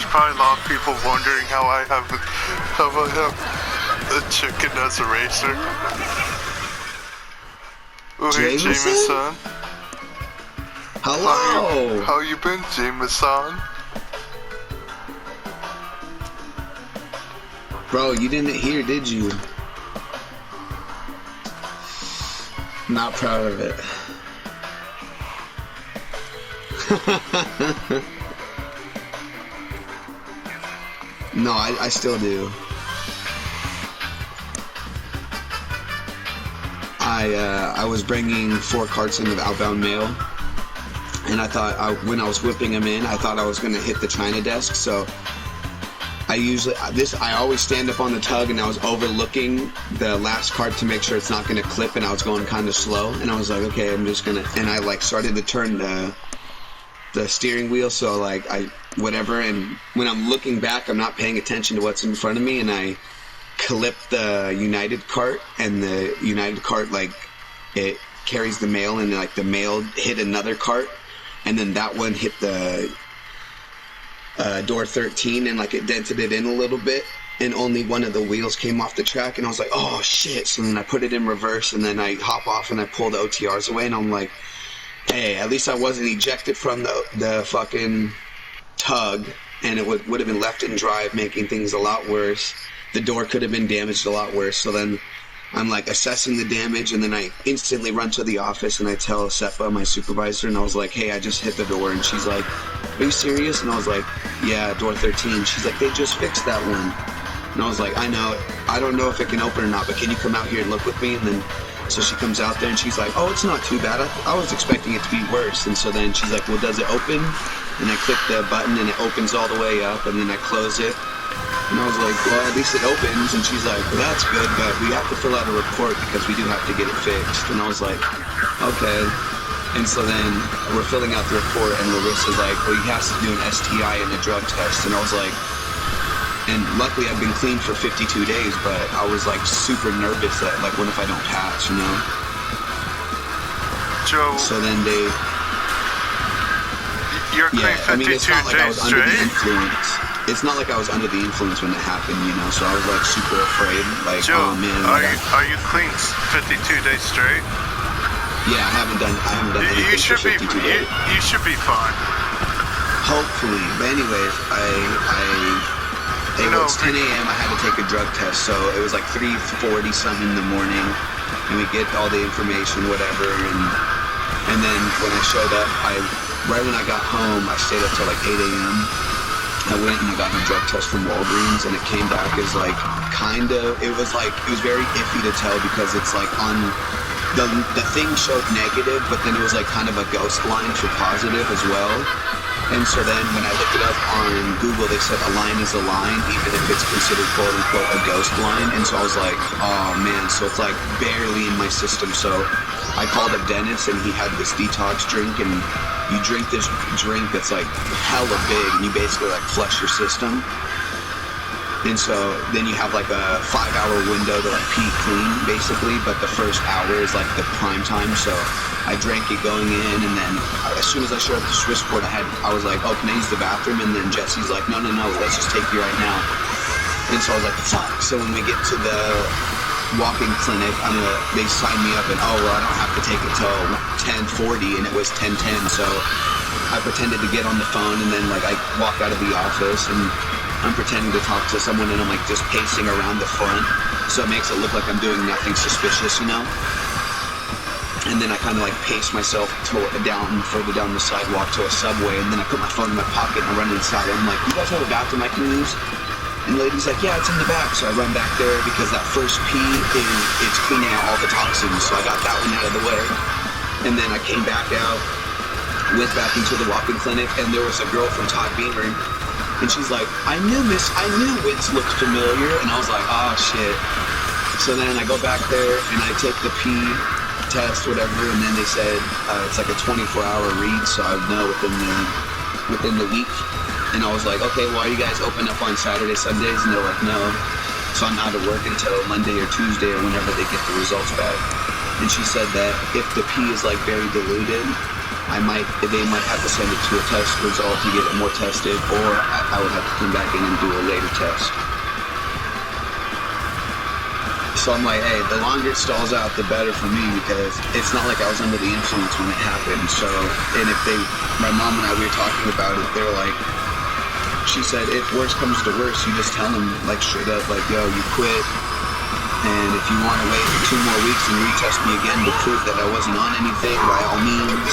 probably a lot of people wondering how I have a chicken as a racer. Oh, hey, Jameson. Hello. How you been, Jameson? Bro, you didn't hear, did you? Not proud of it. No, I still do. I was bringing 4 carts in of outbound mail, and I thought when I was whipping them in, I thought I was gonna hit the China desk. So I always stand up on the tug, and I was overlooking the last cart to make sure it's not gonna clip, and I was going kind of slow, and I was like, okay, I'm just gonna, and I like started to turn the steering wheel, so like whatever, and when I'm looking back, I'm not paying attention to what's in front of me, and I clipped the United cart, and the United cart, like, it carries the mail, and like the mail hit another cart, and then that one hit the door 13, and like it dented it in a little bit, and only one of the wheels came off the track, and I was like, oh shit. So then I put it in reverse, and then I hop off and I pull the OTRs away, and I'm like, hey, at least I wasn't ejected from the fucking tug, and it would have been left in drive, making things a lot worse. The door could have been damaged a lot worse. So then I'm like assessing the damage, and then I instantly run to the office, and I tell Seppa, my supervisor, and I was like, hey, I just hit the door. And she's like, are you serious? And I was like, yeah, door 13. She's like, they just fixed that one. And I was like, I know, I don't know if it can open or not, but can you come out here and look with me? And then so she comes out there, and she's like, oh, it's not too bad. I was expecting it to be worse. And so then she's like, well, does it open? And I click the button, and it opens all the way up, and then I close it. And I was like, well, at least it opens. And she's like, well, that's good, but we have to fill out a report because we do have to get it fixed. And I was like, okay. And so then we're filling out the report, and Larissa's like, well, he has to do an STI and a drug test. And I was like, and luckily I've been clean for 52 days, but I was like super nervous that, like, what if I don't pass, you know? Joe. So then You're clean 52 days straight? It's not like I was under the influence when it happened, you know, so I was like super afraid, like, Joe, oh man. Are you clean 52 days straight? Yeah, I haven't done anything for 52 days. You should be fine. Hopefully, but anyways, it was 10 a.m. I had to take a drug test, so it was like 3:40 something in the morning, and we get all the information, whatever, and then when I showed up, right when I got home, I stayed up till like 8 a.m. I went and I got a drug test from Walgreens, and it came back as like it was very iffy to tell because it's like on the thing showed negative, but then it was like kind of a ghost line for positive as well. And so then when I looked it up on Google, they said a line is a line, even if it's considered quote unquote a ghost line. And so I was like, oh man, so it's like barely in my system. So I called up Dennis, and he had this detox drink, and you drink this drink that's like hella big, and you basically like flush your system. And so then you have like a 5-hour window to like pee clean basically, but the first hour is like the prime time. So I drank it going in, and then as soon as I showed up the Swissport, I was like, oh, can I use the bathroom? And then Jesse's like, no, let's just take you right now. And so I was like, fuck. So when we get to the walk-in clinic, they signed me up, and oh, well, I don't have to take it till 10:40, and it was 10:10. So I pretended to get on the phone, and then like I walk out of the office, and I'm pretending to talk to someone, and I'm like just pacing around the front, so it makes it look like I'm doing nothing suspicious, you know? And then I kind of like pace myself further down the sidewalk to a Subway, and then I put my phone in my pocket and I run inside. I'm like, you guys have a bathroom I can use? And the lady's like, yeah, it's in the back. So I run back there because that first pee it's cleaning out all the toxins, so I got that one out of the way. And then I came back out, went back into the walk-in clinic, and there was a girl from Todd Beamer. And she's like, I knew Wentz looked familiar. And I was like, oh shit. So then I go back there, and I take the pee test, whatever, and then they said it's like a 24-hour read, so I would know within the week. And I was like, okay, well, are you guys open up on Saturday, Sundays? And they're like, no. So I'm out of work until Monday or Tuesday or whenever they get the results back. And she said that if the pee is like very diluted, they might have to send it to a test result to get it more tested, or I would have to come back in and do a later test. So I'm like, hey, the longer it stalls out, the better for me, because it's not like I was under the influence when it happened. So, and if my mom and I, we were talking about it, they were like, she said, if worse comes to worse, you just tell them, like, straight up, like, yo, you quit, and if you want to wait 2 more weeks and retest me again to prove that I wasn't on anything, by all means.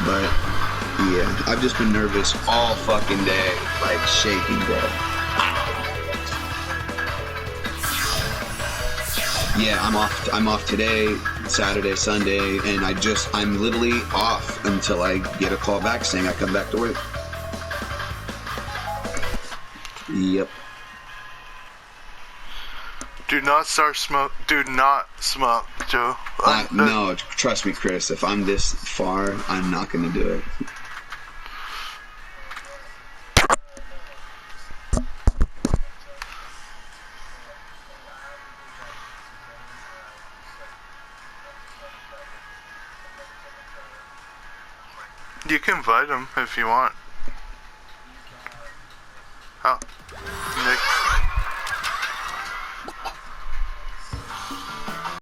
But, yeah, I've just been nervous all fucking day, like, shaking, bro. Yeah, I'm off today, Saturday, Sunday, and I'm literally off until I get a call back saying I come back to work. Yep. Do not smoke, Joe. No, trust me, Chris, if I'm this far, I'm not gonna do it. You can invite him if you want. How?